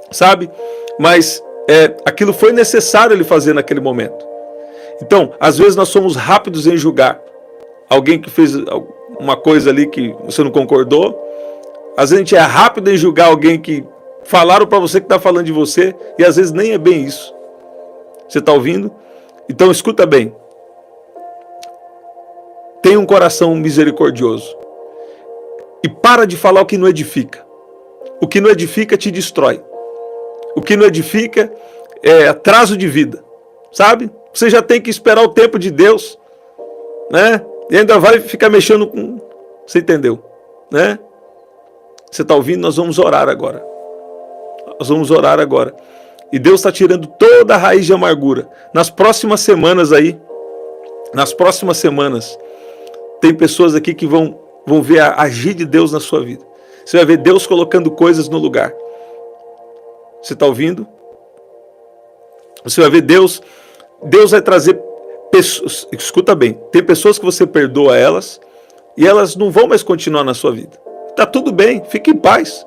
Speaker 1: sabe? Mas aquilo foi necessário ele fazer naquele momento. Então, às vezes nós somos rápidos em julgar alguém que fez uma coisa ali que você não concordou. Às vezes a gente é rápido em julgar alguém que falaram para você que está falando de você, e às vezes nem é bem isso. Você está ouvindo? Então escuta bem. Tenha um coração misericordioso. E para de falar o que não edifica. O que não edifica te destrói. O que não edifica é atraso de vida. Sabe? Você já tem que esperar o tempo de Deus, né? E ainda vai ficar mexendo com... Você entendeu? Né? Você está ouvindo? Nós vamos orar agora. E Deus está tirando toda a raiz de amargura. Nas próximas semanas, tem pessoas aqui que vão ver a agir de Deus na sua vida. Você vai ver Deus colocando coisas no lugar. Você está ouvindo? Você vai ver Deus vai trazer pessoas. Escuta bem, tem pessoas que você perdoa elas e elas não vão mais continuar na sua vida. Está tudo bem, fique em paz,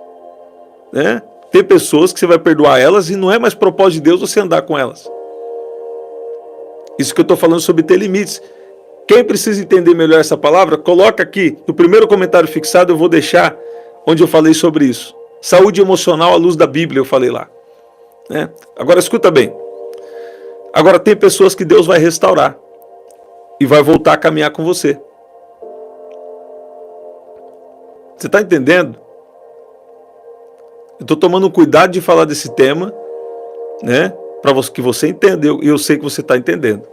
Speaker 1: né? Tem pessoas que você vai perdoar elas e não é mais propósito de Deus você andar com elas. Isso que eu estou falando sobre ter limites. Quem precisa entender melhor essa palavra, coloca aqui no primeiro comentário fixado, eu vou deixar onde eu falei sobre isso. Saúde emocional à luz da Bíblia, eu falei lá. Né? Agora escuta bem. Agora tem pessoas que Deus vai restaurar e vai voltar a caminhar com você. Você está entendendo? Eu estou tomando cuidado de falar desse tema, né? Para que você entenda, e eu sei que você está entendendo.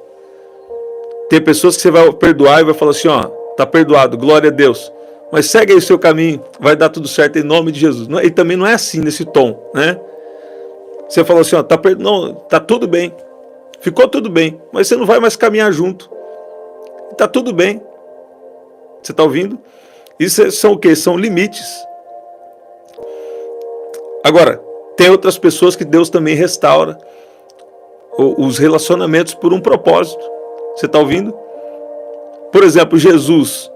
Speaker 1: Tem pessoas que você vai perdoar e vai falar assim, tá perdoado, glória a Deus. Mas segue aí o seu caminho, vai dar tudo certo em nome de Jesus. E também não é assim, nesse tom, né? Você falou assim, tá tudo bem. Ficou tudo bem, mas você não vai mais caminhar junto. Tá tudo bem. Você está ouvindo? Isso são o quê? São limites. Agora, tem outras pessoas que Deus também restaura os relacionamentos por um propósito. Você está ouvindo? Por exemplo, Jesus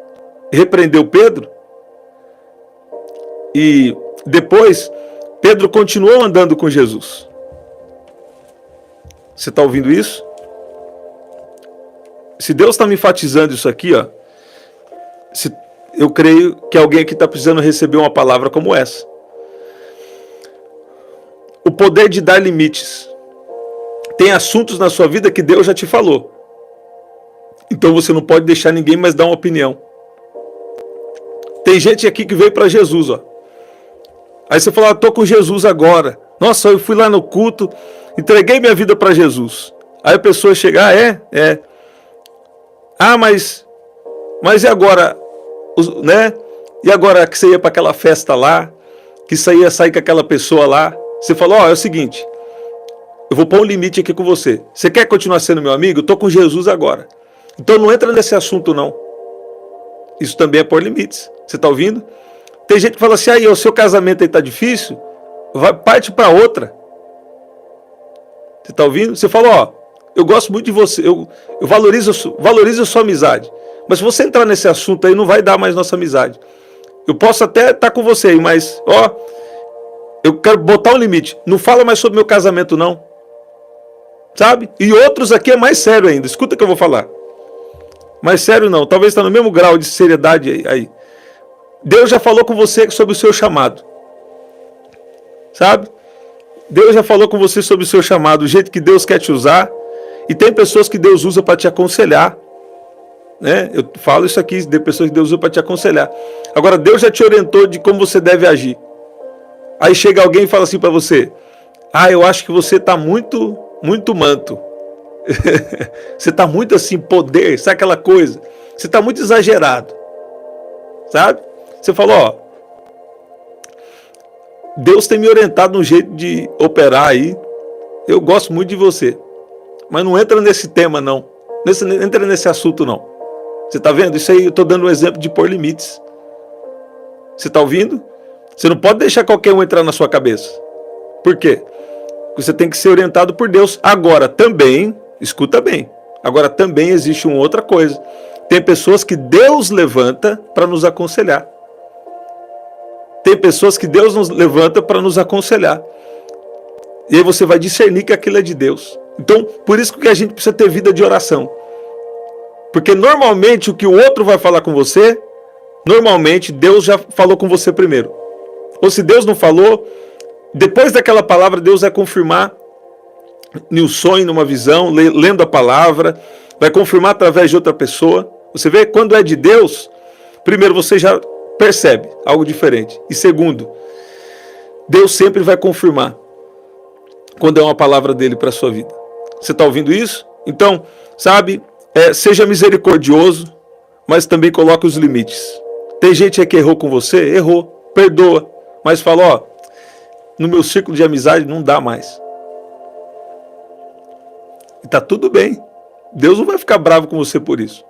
Speaker 1: repreendeu Pedro e depois Pedro continuou andando com Jesus. Você está ouvindo isso? Se Deus está me enfatizando isso aqui, eu creio que alguém aqui está precisando receber uma palavra como essa. O poder de dar limites. Tem assuntos na sua vida que Deus já te falou. Então você não pode deixar ninguém mais dar uma opinião. Tem gente aqui que veio para Jesus, ó. Aí você fala, tô com Jesus agora. Nossa, eu fui lá no culto, entreguei minha vida para Jesus. Aí a pessoa chega, é. Ah, mas e agora, né? E agora que você ia para aquela festa lá, que você ia sair com aquela pessoa lá, você falou, é o seguinte, eu vou pôr um limite aqui com você. Você quer continuar sendo meu amigo? Eu tô com Jesus agora. Então não entra nesse assunto não. Isso também é pôr limites. Você tá ouvindo? Tem gente que fala assim, aí o seu casamento aí tá difícil, parte para outra. Você tá ouvindo? Você fala, eu gosto muito de você, eu valorizo a sua amizade. Mas se você entrar nesse assunto aí, não vai dar mais nossa amizade. Eu posso até estar com você aí, mas, eu quero botar um limite. Não fala mais sobre meu casamento, não. Sabe? E outros aqui é mais sério ainda. Escuta o que eu vou falar. Mais sério não. Talvez está no mesmo grau de seriedade aí. Deus já falou com você sobre o seu chamado. Sabe? Deus já falou com você sobre o seu chamado, o jeito que Deus quer te usar. E tem pessoas que Deus usa para te aconselhar. Né? Eu falo isso aqui, de pessoas que Deus usa para te aconselhar. Agora, Deus já te orientou de como você deve agir. Aí chega alguém e fala assim para você, eu acho que você está muito manto. Você está muito assim, poder, sabe aquela coisa? Você está muito exagerado. Sabe? Você falou, Deus tem me orientado no jeito de operar aí. Eu gosto muito de você. Mas não entra nesse tema, não. Entra nesse assunto, não. Você está vendo? Isso aí eu estou dando um exemplo de pôr limites. Você está ouvindo? Você não pode deixar qualquer um entrar na sua cabeça. Por quê? Porque você tem que ser orientado por Deus. Agora também, escuta bem, agora também existe uma outra coisa. Tem pessoas que Deus levanta para nos aconselhar. Tem pessoas que Deus nos levanta para nos aconselhar. E aí você vai discernir que aquilo é de Deus. Então, por isso que a gente precisa ter vida de oração. Porque normalmente o que o outro vai falar com você, normalmente Deus já falou com você primeiro. Ou se Deus não falou, depois daquela palavra Deus vai confirmar em um sonho, numa visão, lendo a palavra, vai confirmar através de outra pessoa. Você vê, quando é de Deus, primeiro você já percebe algo diferente. E segundo, Deus sempre vai confirmar quando é uma palavra dele para a sua vida. Você está ouvindo isso? Então, sabe, seja misericordioso, mas também coloque os limites. Tem gente que errou com você? Errou, perdoa. Mas fala, no meu círculo de amizade não dá mais. E tá tudo bem. Deus não vai ficar bravo com você por isso.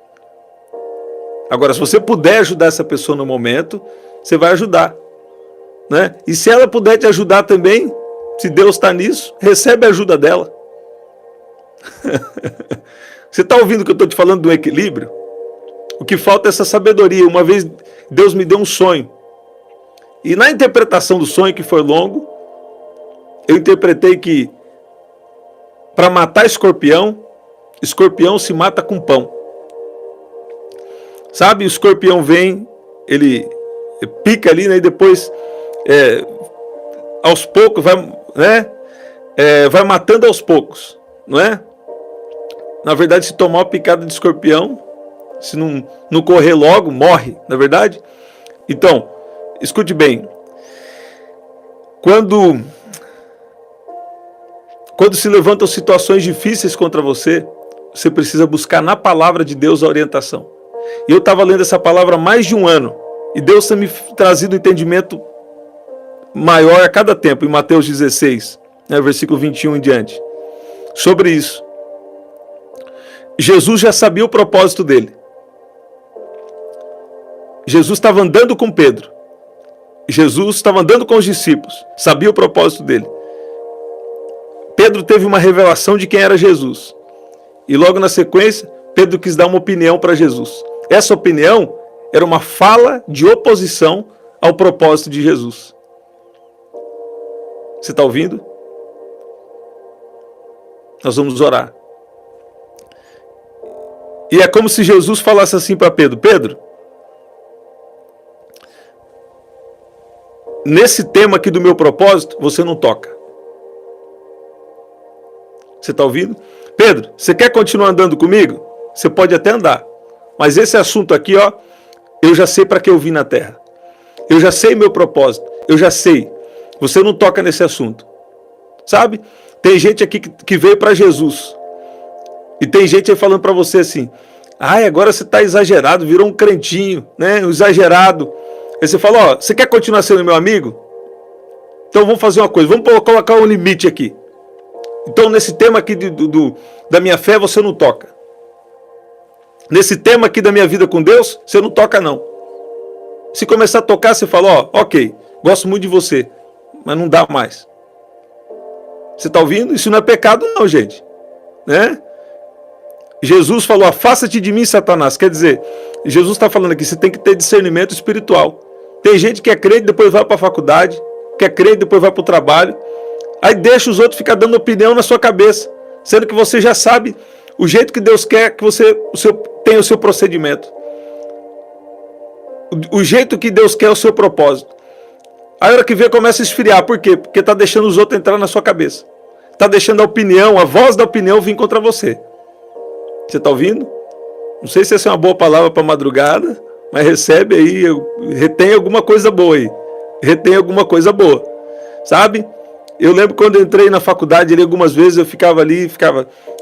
Speaker 1: Agora, se você puder ajudar essa pessoa no momento, você vai ajudar. Né? E se ela puder te ajudar também, se Deus está nisso, recebe a ajuda dela. Você está ouvindo que eu estou te falando do equilíbrio? O que falta é essa sabedoria. Uma vez Deus me deu um sonho. E na interpretação do sonho, que foi longo, eu interpretei que para matar escorpião se mata com pão. Sabe, o escorpião vem, ele pica ali, né, e depois, aos poucos, vai matando aos poucos, não é? Na verdade, se tomar uma picada de escorpião, se não correr logo, morre, na verdade? Então, escute bem, quando se levantam situações difíceis contra você, você precisa buscar na palavra de Deus a orientação. E eu estava lendo essa palavra há mais de um ano, e Deus tem me trazido um entendimento maior a cada tempo, em Mateus 16, versículo 21 em diante, sobre isso. Jesus já sabia o propósito dele. Jesus estava andando com Pedro. Jesus estava andando com os discípulos. Sabia o propósito dele. Pedro teve uma revelação de quem era Jesus. E logo na sequência, Pedro quis dar uma opinião para Jesus. Essa opinião era uma fala de oposição ao propósito de Jesus. Você está ouvindo? Nós vamos orar. E é como se Jesus falasse assim para Pedro: Pedro, nesse tema aqui do meu propósito, você não toca. Você está ouvindo? Pedro, você quer continuar andando comigo? Você pode até andar. Mas esse assunto aqui, ó, eu já sei para que eu vim na terra. Eu já sei meu propósito. Eu já sei. Você não toca nesse assunto. Sabe? Tem gente aqui que veio para Jesus. E tem gente aí falando para você assim, ai, agora você está exagerado, virou um crentinho, né? Um exagerado. Aí você fala, ó, você quer continuar sendo meu amigo? Então vamos fazer uma coisa, vamos colocar um limite aqui. Então nesse tema aqui da minha fé você não toca. Nesse tema aqui da minha vida com Deus, você não toca não. Se começar a tocar, você fala, ó, ok, gosto muito de você, mas não dá mais. Você está ouvindo? Isso não é pecado não, gente. Né? Jesus falou, afasta-te de mim, Satanás. Quer dizer, Jesus está falando aqui, você tem que ter discernimento espiritual. Tem gente que é crente, depois vai para a faculdade, que é crente, depois vai para o trabalho, aí deixa os outros ficar dando opinião na sua cabeça, sendo que você já sabe o jeito que Deus quer que você tenha o seu procedimento. O jeito que Deus quer o seu propósito. Aí a hora que vê começa a esfriar. Por quê? Porque está deixando os outros entrar na sua cabeça. Está deixando a opinião, a voz da opinião vir contra você. Você está ouvindo? Não sei se essa é uma boa palavra para madrugada, mas recebe aí, retém alguma coisa boa aí. Retém alguma coisa boa. Sabe? Eu lembro quando eu entrei na faculdade ali, algumas vezes eu ficava ali,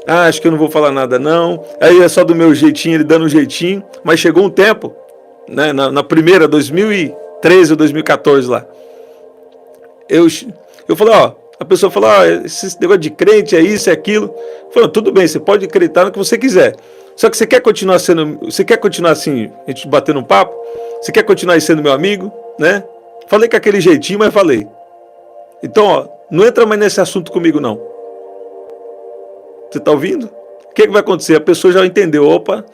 Speaker 1: acho que eu não vou falar nada não. Aí é só do meu jeitinho, ele dando um jeitinho. Mas chegou um tempo, né, na primeira, 2013 ou 2014 lá. Eu falei, ó, a pessoa falou, ó, esse negócio de crente é isso, é aquilo. Eu falei, tudo bem, você pode acreditar no que você quiser. Só que você quer continuar assim, a gente batendo um papo? Você quer continuar aí sendo meu amigo, né? Falei com aquele jeitinho, mas falei. Então, ó, não entra mais nesse assunto comigo, não. Você tá ouvindo? O que vai acontecer? A pessoa já entendeu, opa,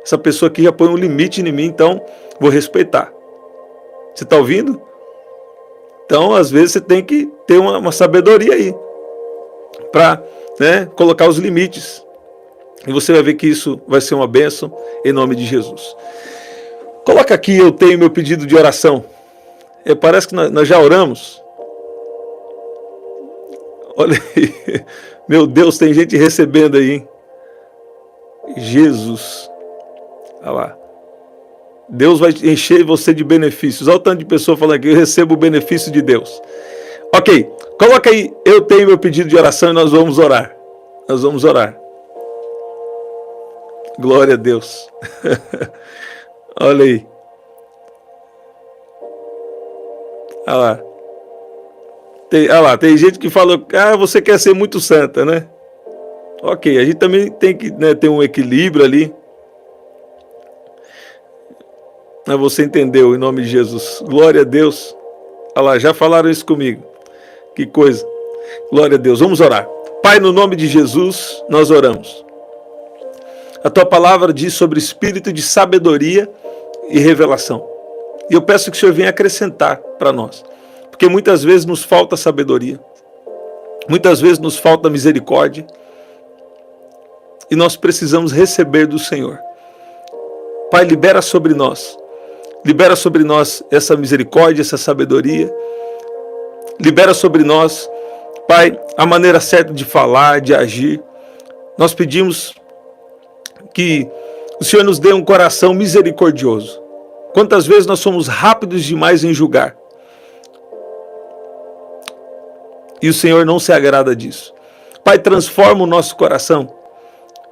Speaker 1: essa pessoa aqui já põe um limite em mim, então vou respeitar. Você tá ouvindo? Então, às vezes, você tem que ter uma sabedoria aí para, né, colocar os limites. E você vai ver que isso vai ser uma bênção em nome de Jesus. Coloca aqui, eu tenho meu pedido de oração. Parece que nós já oramos. Olha aí. Meu Deus, tem gente recebendo aí, hein? Jesus. Olha lá. Deus vai encher você de benefícios. Olha o tanto de pessoa falando aqui, eu recebo o benefício de Deus. Ok, coloca aí, eu tenho meu pedido de oração e nós vamos orar. Nós vamos orar. Glória a Deus. Olha aí. Olha lá. Tem gente que fala, você quer ser muito santa, né? Ok, a gente também tem que, né, ter um equilíbrio ali. Mas você entendeu, em nome de Jesus. Glória a Deus. Olha lá, já falaram isso comigo. Que coisa. Glória a Deus. Vamos orar. Pai, no nome de Jesus, nós oramos. A tua palavra diz sobre espírito de sabedoria e revelação. E eu peço que o Senhor venha acrescentar para nós. Porque muitas vezes nos falta sabedoria. Muitas vezes nos falta misericórdia. E nós precisamos receber do Senhor. Pai, libera sobre nós. Libera sobre nós essa misericórdia, essa sabedoria. Libera sobre nós, Pai, a maneira certa de falar, de agir. Nós pedimos que o Senhor nos dê um coração misericordioso. Quantas vezes nós somos rápidos demais em julgar. E o Senhor não se agrada disso. Pai, transforma o nosso coração.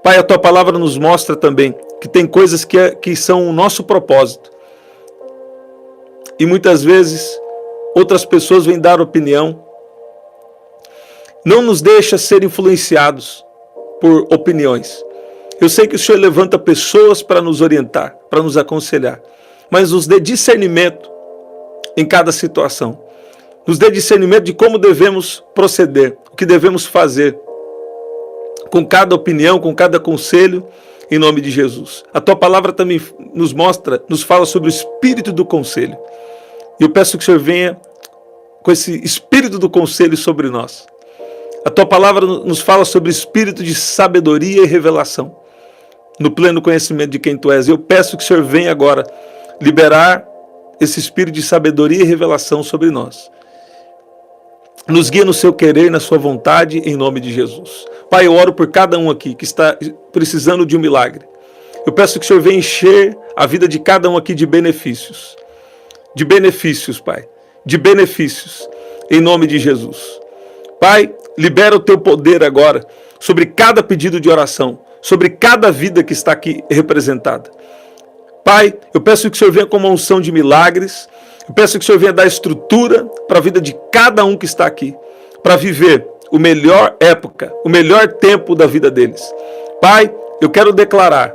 Speaker 1: Pai, a tua palavra nos mostra também que tem coisas que são o nosso propósito. E muitas vezes outras pessoas vêm dar opinião. Não nos deixa ser influenciados por opiniões. Eu sei que o Senhor levanta pessoas para nos orientar, para nos aconselhar. Mas nos dê discernimento em cada situação. Nos dê discernimento de como devemos proceder, o que devemos fazer. Com cada opinião, com cada conselho, em nome de Jesus. A tua palavra também nos mostra, nos fala sobre o espírito do conselho. E eu peço que o Senhor venha com esse espírito do conselho sobre nós. A tua palavra nos fala sobre o espírito de sabedoria e revelação, no pleno conhecimento de quem tu és. Eu peço que o Senhor venha agora liberar esse espírito de sabedoria e revelação sobre nós. Nos guia no seu querer, na sua vontade, em nome de Jesus. Pai, eu oro por cada um aqui que está precisando de um milagre. Eu peço que o Senhor venha encher a vida de cada um aqui de benefícios. De benefícios, Pai. De benefícios, em nome de Jesus. Pai, libera o teu poder agora sobre cada pedido de oração, sobre cada vida que está aqui representada. Pai, eu peço que o Senhor venha com uma unção de milagres. Eu peço que o Senhor venha dar estrutura para a vida de cada um que está aqui, para viver o melhor época, o melhor tempo da vida deles. Pai, eu quero declarar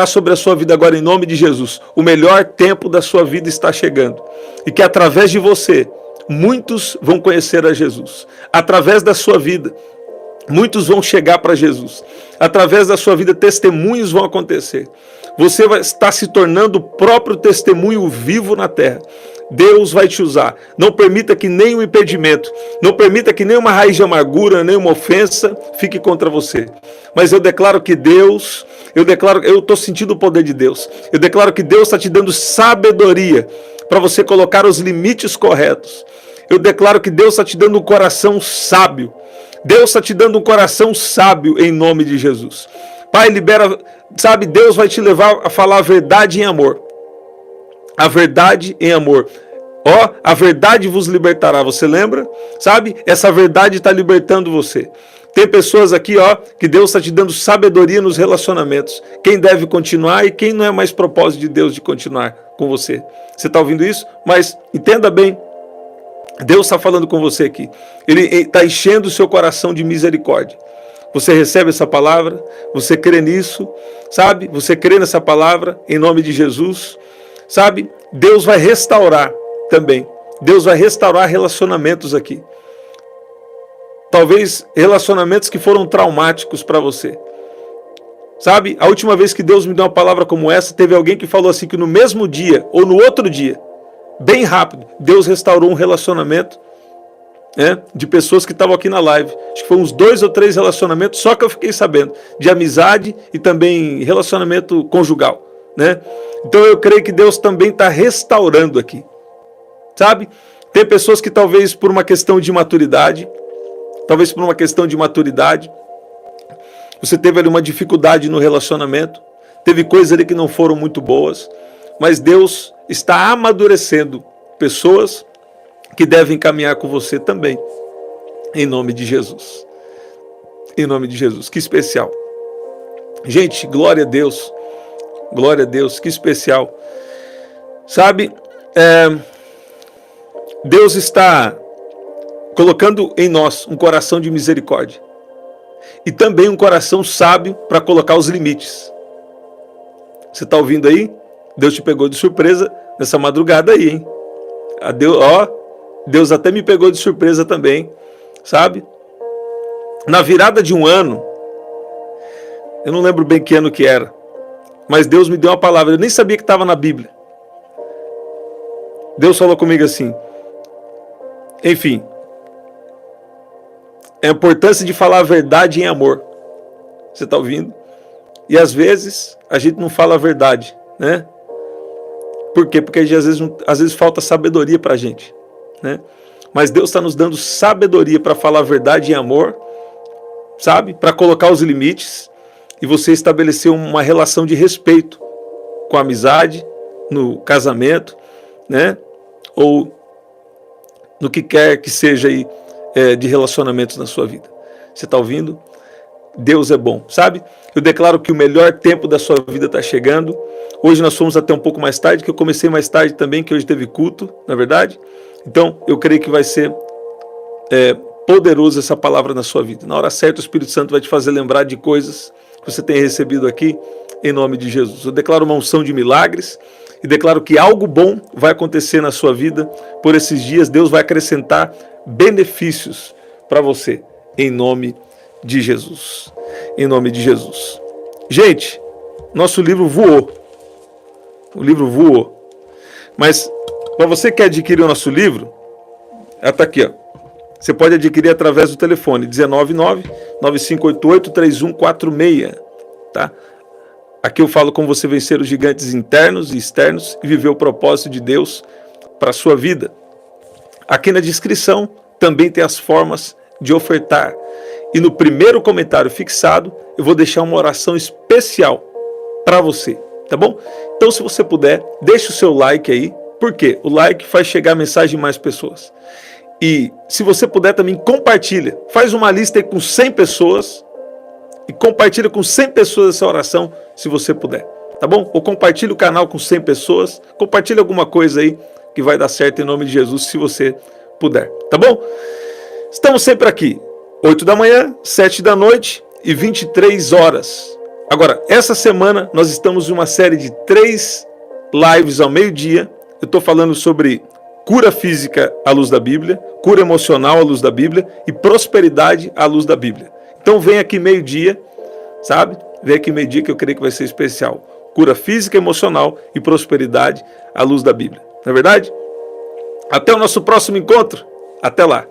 Speaker 1: sobre a sua vida agora em nome de Jesus. O melhor tempo da sua vida está chegando. E que através de você, muitos vão conhecer a Jesus. Através da sua vida, muitos vão chegar para Jesus. Através da sua vida, testemunhos vão acontecer. Você vai estar se tornando o próprio testemunho vivo na terra. Deus vai te usar. Não permita que nenhum impedimento, não permita que nenhuma raiz de amargura, nenhuma ofensa fique contra você. Mas eu declaro que Deus, eu estou sentindo o poder de Deus. Eu declaro que Deus está te dando sabedoria para você colocar os limites corretos. Eu declaro que Deus está te dando um coração sábio. Deus está te dando um coração sábio em nome de Jesus. Pai, libera, sabe, Deus vai te levar a falar a verdade em amor. A verdade em amor. Ó, a verdade vos libertará. Você lembra? Sabe? Essa verdade está libertando você. Tem pessoas aqui, ó, que Deus está te dando sabedoria nos relacionamentos. Quem deve continuar e quem não é mais propósito de Deus de continuar com você. Você está ouvindo isso? Mas entenda bem. Deus está falando com você aqui. Ele está enchendo o seu coração de misericórdia. Você recebe essa palavra, você crê nisso, sabe? Você crê nessa palavra em nome de Jesus, sabe? Deus vai restaurar também. Deus vai restaurar relacionamentos aqui. Talvez relacionamentos que foram traumáticos para você. Sabe? A última vez que Deus me deu uma palavra como essa, teve alguém que falou assim que no mesmo dia ou no outro dia, bem rápido, Deus restaurou um relacionamento, de pessoas que estavam aqui na live. Acho que foi uns 2 ou 3 relacionamentos, só que eu fiquei sabendo, de amizade e também relacionamento conjugal, né? Então eu creio que Deus também está restaurando aqui, sabe? Tem pessoas que talvez por uma questão de maturidade, você teve ali uma dificuldade no relacionamento, teve coisas ali que não foram muito boas, mas Deus está amadurecendo pessoas que devem caminhar com você também, em nome de Jesus. Em nome de Jesus, que especial. Gente, glória a Deus, que especial. Sabe, Deus está colocando em nós um coração de misericórdia e também um coração sábio para colocar os limites. Você está ouvindo aí? Deus te pegou de surpresa nessa madrugada aí, hein? Deus até me pegou de surpresa também, sabe? Na virada de um ano, eu não lembro bem que ano que era, mas Deus me deu uma palavra, eu nem sabia que estava na Bíblia. Deus falou comigo assim, enfim, a importância de falar a verdade em amor. Você está ouvindo? E às vezes a gente não fala a verdade, né? Por quê? Porque às vezes falta sabedoria para a gente, né? Mas Deus está nos dando sabedoria para falar a verdade em amor, sabe? Para colocar os limites e você estabelecer uma relação de respeito com a amizade, no casamento, né? Ou no que quer que seja aí de relacionamentos na sua vida. Você está ouvindo? Deus é bom, sabe? Eu declaro que o melhor tempo da sua vida está chegando. Hoje nós fomos até um pouco mais tarde, que eu comecei mais tarde também, que hoje teve culto, na verdade. Então, eu creio que vai ser poderoso essa palavra na sua vida. Na hora certa, o Espírito Santo vai te fazer lembrar de coisas que você tem recebido aqui, em nome de Jesus. Eu declaro uma unção de milagres e declaro que algo bom vai acontecer na sua vida por esses dias. Deus vai acrescentar benefícios para você, em nome de Jesus. Em nome de Jesus. Gente, nosso livro voou. O livro voou. Mas, para você que quer adquirir o nosso livro, está aqui, ó. Você pode adquirir através do telefone 199-9588-3146, tá? Aqui eu falo como você vencer os gigantes internos e externos e viver o propósito de Deus para a sua vida. Aqui na descrição também tem as formas de ofertar. E no primeiro comentário fixado, eu vou deixar uma oração especial para você, tá bom? Então, se você puder, deixe o seu like aí. Por quê? O like faz chegar a mensagem em mais pessoas. E se você puder também, compartilha. Faz uma lista aí com 100 pessoas e compartilha com 100 pessoas essa oração, se você puder, tá bom? Ou compartilha o canal com 100 pessoas, compartilha alguma coisa aí que vai dar certo em nome de Jesus, se você puder, tá bom? Estamos sempre aqui, 8 da manhã, 7 da noite e 23 horas. Agora, essa semana nós estamos em uma série de 3 lives ao meio-dia. Eu estou falando sobre cura física à luz da Bíblia, cura emocional à luz da Bíblia e prosperidade à luz da Bíblia. Então vem aqui meio-dia, sabe? Vem aqui meio-dia que eu creio que vai ser especial. Cura física, emocional e prosperidade à luz da Bíblia. Não é verdade? Até o nosso próximo encontro. Até lá.